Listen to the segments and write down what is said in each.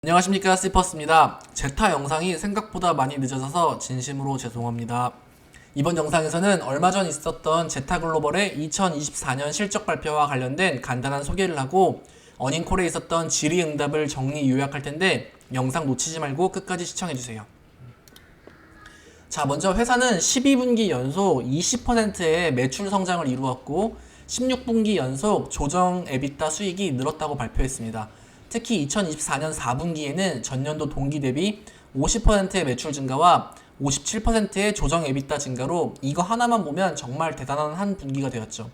안녕하십니까, 시퍼스입니다. 제타 영상이 생각보다 많이 늦어져서 진심으로 죄송합니다. 이번 영상에서는 얼마 전 있었던 제타 글로벌의 2024년 실적 발표와 관련된 간단한 소개를 하고 어닝콜에 있었던 질의응답을 정리 요약할 텐데 영상 놓치지 말고 끝까지 시청해주세요. 자, 먼저 회사는 12분기 연속 20%의 매출 성장을 이루었고 16분기 연속 조정 에비타 수익이 늘었다고 발표했습니다. 특히 2024년 4분기에는 전년도 동기 대비 50%의 매출 증가와 57%의 조정 에비타 증가로 이거 하나만 보면 정말 대단한 한 분기가 되었죠.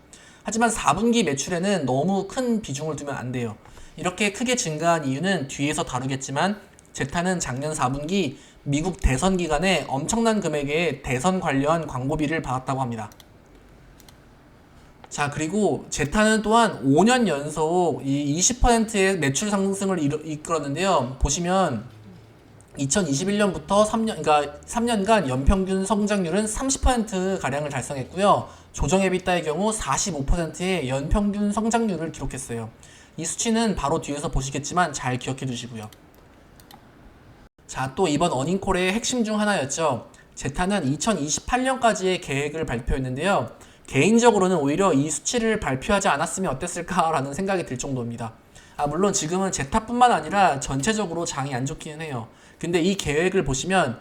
하지만 4분기 매출에는 너무 큰 비중을 두면 안 돼요. 이렇게 크게 증가한 이유는 뒤에서 다루겠지만 제타는 작년 4분기 미국 대선 기간에 엄청난 금액의 대선 관련 광고비를 받았다고 합니다. 자, 그리고 제타는 또한 5년 연속 이 20%의 매출 상승을 이끌었는데요. 보시면 2021년부터 3년, 그러니까 3년간 연평균 성장률은 30% 가량을 달성했고요. 조정 에비타의 경우 45%의 연평균 성장률을 기록했어요. 이 수치는 바로 뒤에서 보시겠지만 잘 기억해 두시고요. 자, 또 이번 어닝콜의 핵심 중 하나였죠. 제타는 2028년까지의 계획을 발표했는데요. 개인적으로는 오히려 이 수치를 발표하지 않았으면 어땠을까라는 생각이 들 정도입니다. 물론 지금은 제타뿐만 아니라 전체적으로 장이 안 좋기는 해요. 근데 이 계획을 보시면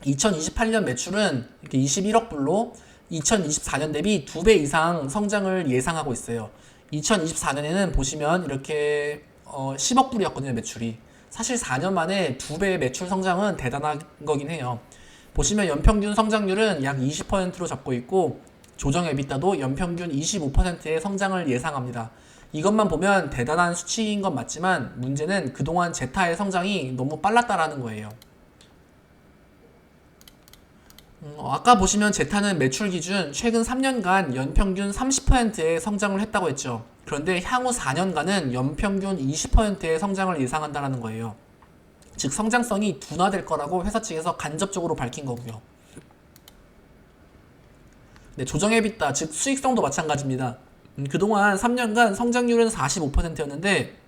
2028년 매출은 이렇게 21억 불로 2024년 대비 2배 이상 성장을 예상하고 있어요. 2024년에는 보시면 이렇게 10억 불이었거든요, 매출이. 사실 4년 만에 2배의 매출 성장은 대단한 거긴 해요. 보시면 연평균 성장률은 약 20%로 잡고 있고 조정 에비타도 연평균 25%의 성장을 예상합니다. 이것만 보면 대단한 수치인 건 맞지만 문제는 그동안 제타의 성장이 너무 빨랐다라는 거예요. 아까 보시면 제타는 매출 기준 최근 3년간 연평균 30%의 성장을 했다고 했죠. 그런데 향후 4년간은 연평균 20%의 성장을 예상한다는 거예요. 즉 성장성이 둔화될 거라고 회사 측에서 간접적으로 밝힌 거고요. 네, 조정 에비타 즉 수익성도 마찬가지입니다. 그동안 3년간 성장률은 45%였는데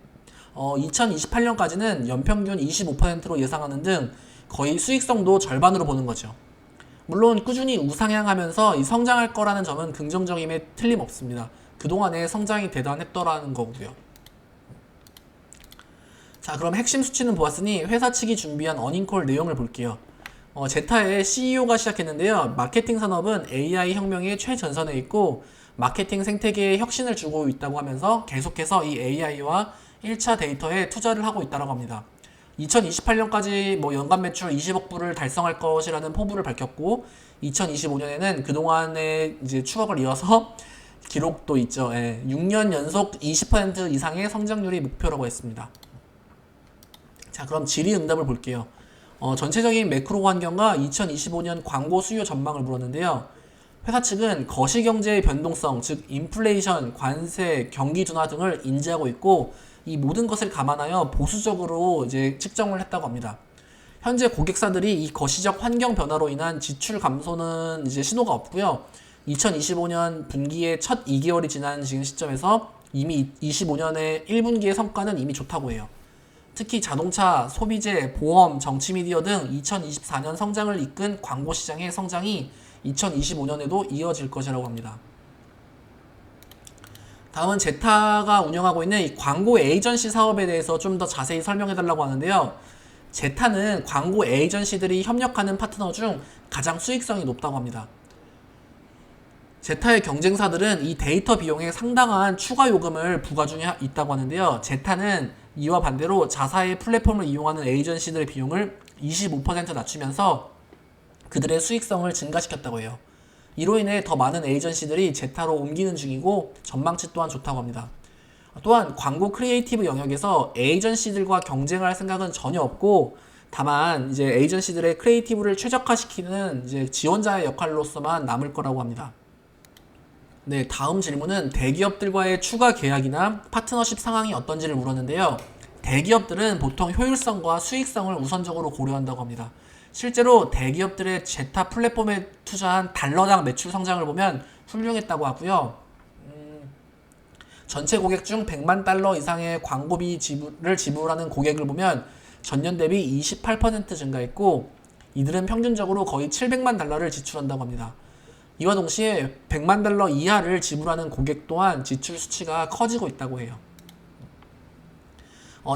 2028년까지는 연평균 25%로 예상하는 등 거의 수익성도 절반으로 보는 거죠. 물론 꾸준히 우상향하면서 이 성장할 거라는 점은 긍정적임에 틀림없습니다. 그동안의 성장이 대단했더라는 거고요. 자, 그럼 핵심 수치는 보았으니 회사 측이 준비한 어닝콜 내용을 볼게요. 제타의 CEO가 시작했는데요. 마케팅 산업은 AI 혁명의 최전선에 있고 마케팅 생태계에 혁신을 주고 있다고 하면서 계속해서 이 AI와 1차 데이터에 투자를 하고 있다고 합니다. 2028년까지 연간 매출 20억 불을 달성할 것이라는 포부를 밝혔고 2025년에는 그동안의 이제 추억을 이어서 기록도 있죠. 6년 연속 20% 이상의 성장률이 목표라고 했습니다. 자, 그럼 질의응답을 볼게요. 전체적인 매크로 환경과 2025년 광고 수요 전망을 물었는데요. 회사 측은 거시경제의 변동성, 즉 인플레이션, 관세, 경기 둔화 등을 인지하고 있고 이 모든 것을 감안하여 보수적으로 이제 측정을 했다고 합니다. 현재 고객사들이 이 거시적 환경 변화로 인한 지출 감소는 이제 신호가 없고요. 2025년 분기의 첫 2개월이 지난 지금 시점에서 이미 25년의 1분기의 성과는 이미 좋다고 해요. 특히 자동차, 소비재, 보험, 정치 미디어 등 2024년 성장을 이끈 광고 시장의 성장이 2025년에도 이어질 것이라고 합니다. 다음은 제타가 운영하고 있는 이 광고 에이전시 사업에 대해서 좀 더 자세히 설명해 달라고 하는데요. 제타는 광고 에이전시들이 협력하는 파트너 중 가장 수익성이 높다고 합니다. 제타의 경쟁사들은 이 데이터 비용에 상당한 추가 요금을 부과 중에 있다고 하는데요. 제타는 이와 반대로 자사의 플랫폼을 이용하는 에이전시들의 비용을 25% 낮추면서 그들의 수익성을 증가시켰다고 해요. 이로 인해 더 많은 에이전시들이 제타로 옮기는 중이고 전망치 또한 좋다고 합니다. 또한 광고 크리에이티브 영역에서 에이전시들과 경쟁할 생각은 전혀 없고 다만 이제 에이전시들의 크리에이티브를 최적화시키는 이제 지원자의 역할로서만 남을 거라고 합니다. 네, 다음 질문은 대기업들과의 추가 계약이나 파트너십 상황이 어떤지를 물었는데요. 대기업들은 보통 효율성과 수익성을 우선적으로 고려한다고 합니다. 실제로 대기업들의 제타 플랫폼에 투자한 달러당 매출 성장을 보면 훌륭했다고 하고요. 전체 고객 중 100만 달러 이상의 광고비 지불을 지불하는 고객을 보면 전년 대비 28% 증가했고, 이들은 평균적으로 거의 700만 달러를 지출한다고 합니다. 이와 동시에 100만 달러 이하를 지불하는 고객 또한 지출 수치가 커지고 있다고 해요.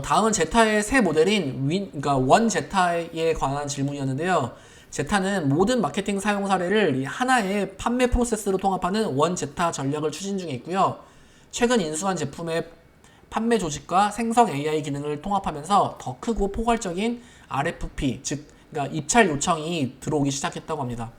다음은 제타의 새 모델인 그러니까 원 제타에 관한 질문이었는데요. 제타는 모든 마케팅 사용 사례를 하나의 판매 프로세스로 통합하는 원 제타 전략을 추진 중에 있고요. 최근 인수한 제품의 판매 조직과 생성 AI 기능을 통합하면서 더 크고 포괄적인 RFP, 즉 그러니까 입찰 요청이 들어오기 시작했다고 합니다.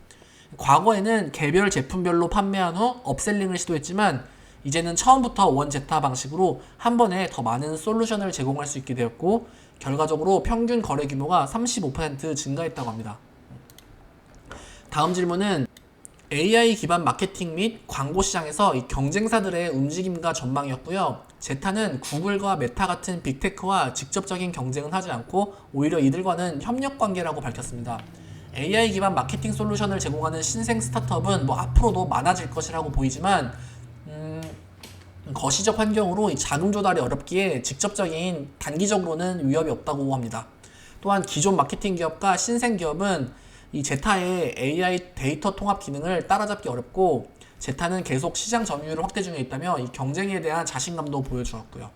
과거에는 개별 제품별로 판매한 후 업셀링을 시도했지만 이제는 처음부터 원 제타 방식으로 한 번에 더 많은 솔루션을 제공할 수 있게 되었고, 결과적으로 평균 거래 규모가 35% 증가했다고 합니다. 다음 질문은 AI 기반 마케팅 및 광고 시장에서 이 경쟁사들의 움직임과 전망이었고요. 제타는 구글과 메타 같은 빅테크와 직접적인 경쟁은 하지 않고 오히려 이들과는 협력 관계라고 밝혔습니다. AI 기반 마케팅 솔루션을 제공하는 신생 스타트업은 앞으로도 많아질 것이라고 보이지만 거시적 환경으로 이 자금 조달이 어렵기에 직접적인 단기적으로는 위협이 없다고 합니다. 또한 기존 마케팅 기업과 신생 기업은 이 제타의 AI 데이터 통합 기능을 따라잡기 어렵고, 제타는 계속 시장 점유율을 확대 중에 있다며 이 경쟁에 대한 자신감도 보여주었고요.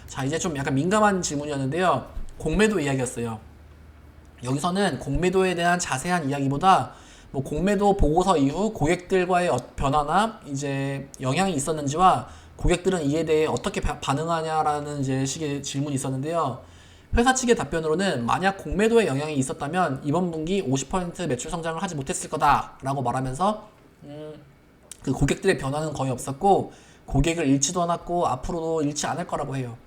자, 이제 좀 약간 민감한 질문이었는데요. 공매도 이야기였어요. 여기서는 공매도에 대한 자세한 이야기보다 공매도 보고서 이후 고객들과의 변화나 이제 영향이 있었는지와 고객들은 이에 대해 어떻게 반응하냐라는 이제 식의 질문이 있었는데요. 회사 측의 답변으로는 만약 공매도에 영향이 있었다면 이번 분기 50% 매출 성장을 하지 못했을 거다라고 말하면서 그 고객들의 변화는 거의 없었고 고객을 잃지도 않았고 앞으로도 잃지 않을 거라고 해요.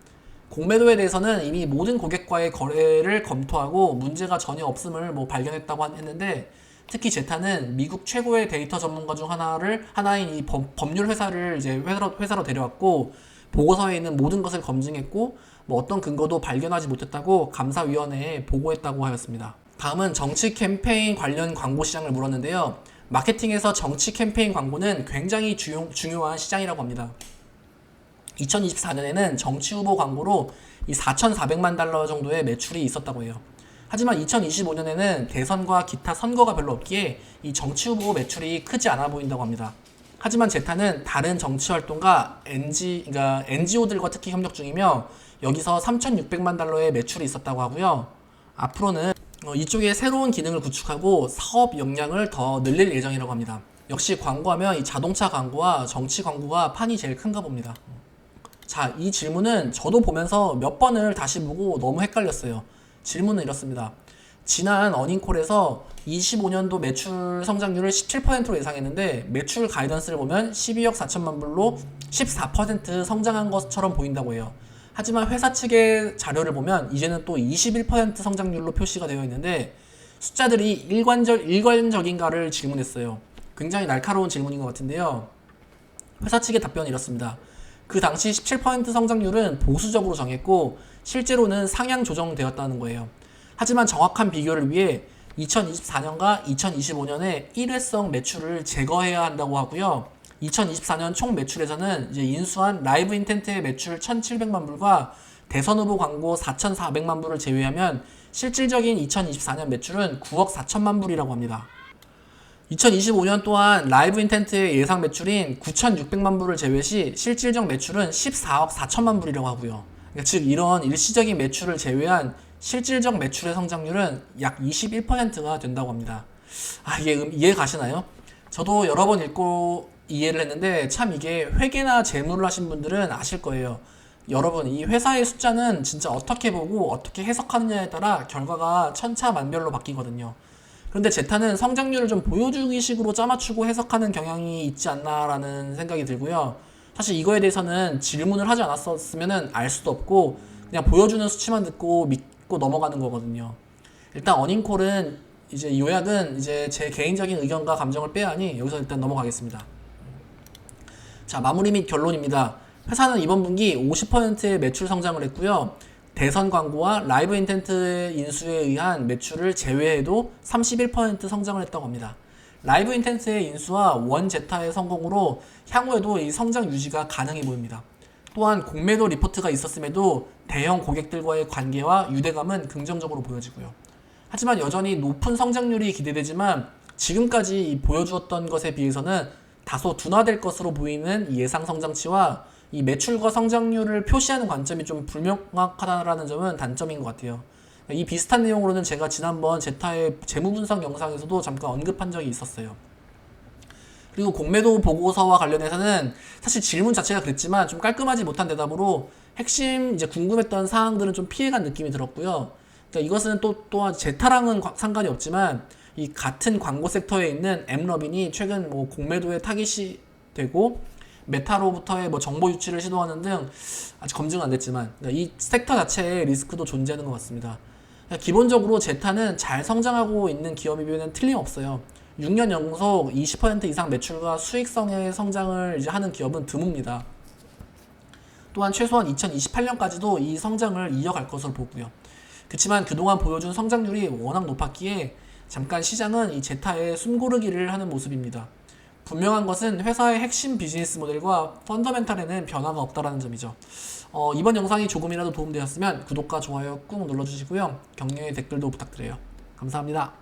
공매도에 대해서는 이미 모든 고객과의 거래를 검토하고 문제가 전혀 없음을 발견했다고 했는데, 특히 제타는 미국 최고의 데이터 전문가 중 하나인 이 법률 회사를 이제 회사로 데려왔고, 보고서에 있는 모든 것을 검증했고 어떤 근거도 발견하지 못했다고 감사위원회에 보고했다고 하였습니다. 다음은 정치 캠페인 관련 광고 시장을 물었는데요. 마케팅에서 정치 캠페인 광고는 굉장히 중요한 시장이라고 합니다. 2024년에는 정치 후보 광고로 이 4,400만 달러 정도의 매출이 있었다고 해요. 하지만 2025년에는 대선과 기타 선거가 별로 없기에 이 정치 후보 매출이 크지 않아 보인다고 합니다. 하지만 제타는 다른 정치 활동가 그러니까 NGO들과 특히 협력 중이며 여기서 3,600만 달러의 매출이 있었다고 하고요. 앞으로는 이쪽에 새로운 기능을 구축하고 사업 역량을 더 늘릴 예정이라고 합니다. 역시 광고하면 이 자동차 광고와 정치 광고가 판이 제일 큰가 봅니다. 자, 이 질문은 저도 보면서 몇 번을 다시 보고 너무 헷갈렸어요. 질문은 이렇습니다. 지난 어닝콜에서 25년도 매출 성장률을 17%로 예상했는데 매출 가이던스를 보면 12억 4천만 불로 14% 성장한 것처럼 보인다고 해요. 하지만 회사 측의 자료를 보면 이제는 또 21% 성장률로 표시가 되어 있는데 숫자들이 일관적인가를 질문했어요. 굉장히 날카로운 질문인 것 같은데요. 회사 측의 답변이 이렇습니다. 그 당시 17% 성장률은 보수적으로 정했고 실제로는 상향 조정되었다는 거예요. 하지만 정확한 비교를 위해 2024년과 2025년에 일회성 매출을 제거해야 한다고 하고요. 2024년 총 매출에서는 이제 인수한 라이브 인텐트의 매출 1,700만 불과 대선 후보 광고 4,400만 불을 제외하면 실질적인 2024년 매출은 9억 4천만 불이라고 합니다. 2025년 또한 라이브 인텐트의 예상 매출인 9,600만 불을 제외시 실질적 매출은 14억 4천만 불이라고 하고요. 그러니까 즉 이런 일시적인 매출을 제외한 실질적 매출의 성장률은 약 21%가 된다고 합니다. 이게 이해 가시나요? 저도 여러 번 읽고 이해를 했는데 참 이게 회계나 재무를 하신 분들은 아실 거예요. 여러분, 이 회사의 숫자는 진짜 어떻게 보고 어떻게 해석하느냐에 따라 결과가 천차만별로 바뀌거든요. 그런데 제타는 성장률을 좀 보여주기 식으로 짜맞추고 해석하는 경향이 있지 않나라는 생각이 들고요. 사실 이거에 대해서는 질문을 하지 않았었으면 알 수도 없고 그냥 보여주는 수치만 듣고 믿고 넘어가는 거거든요. 일단 어닝콜은 이제 요약은 이제 제 개인적인 의견과 감정을 빼야 하니 여기서 일단 넘어가겠습니다. 자, 마무리 및 결론입니다. 회사는 이번 분기 50%의 매출 성장을 했고요. 대선 광고와 라이브 인텐트 인수에 의한 매출을 제외해도 31% 성장을 했다고 합니다. 라이브 인텐스의 인수와 원제타의 성공으로 향후에도 이 성장 유지가 가능해 보입니다. 또한 공매도 리포트가 있었음에도 대형 고객들과의 관계와 유대감은 긍정적으로 보여지고요. 하지만 여전히 높은 성장률이 기대되지만 지금까지 보여주었던 것에 비해서는 다소 둔화될 것으로 보이는 예상 성장치와 이 매출과 성장률을 표시하는 관점이 좀 불명확하다라는 점은 단점인 것 같아요. 이 비슷한 내용으로는 제가 지난번 제타의 재무분석 영상에서도 잠깐 언급한 적이 있었어요. 그리고 공매도 보고서와 관련해서는 사실 질문 자체가 그랬지만 좀 깔끔하지 못한 대답으로 핵심 이제 궁금했던 사항들은 좀 피해간 느낌이 들었고요. 그러니까 이것은 또한 제타랑은 상관이 없지만 이 같은 광고 섹터에 있는 엠러빈이 최근 뭐 공매도에 타깃이 되고 메타로부터의 뭐 정보 유출을 시도하는 등 아직 검증은 안 됐지만 이 섹터 자체의 리스크도 존재하는 것 같습니다. 기본적으로 제타는 잘 성장하고 있는 기업이면 틀림없어요. 6년 연속 20% 이상 매출과 수익성의 성장을 이제 하는 기업은 드뭅니다. 또한 최소한 2028년까지도 이 성장을 이어갈 것으로 보고요. 그렇지만 그동안 보여준 성장률이 워낙 높았기에 잠깐 시장은 이 제타의 숨고르기를 하는 모습입니다. 분명한 것은 회사의 핵심 비즈니스 모델과 펀더멘탈에는 변화가 없다는 점이죠. 이번 영상이 조금이라도 도움되었으면 구독과 좋아요 꾹 눌러주시고요. 격려의 댓글도 부탁드려요. 감사합니다.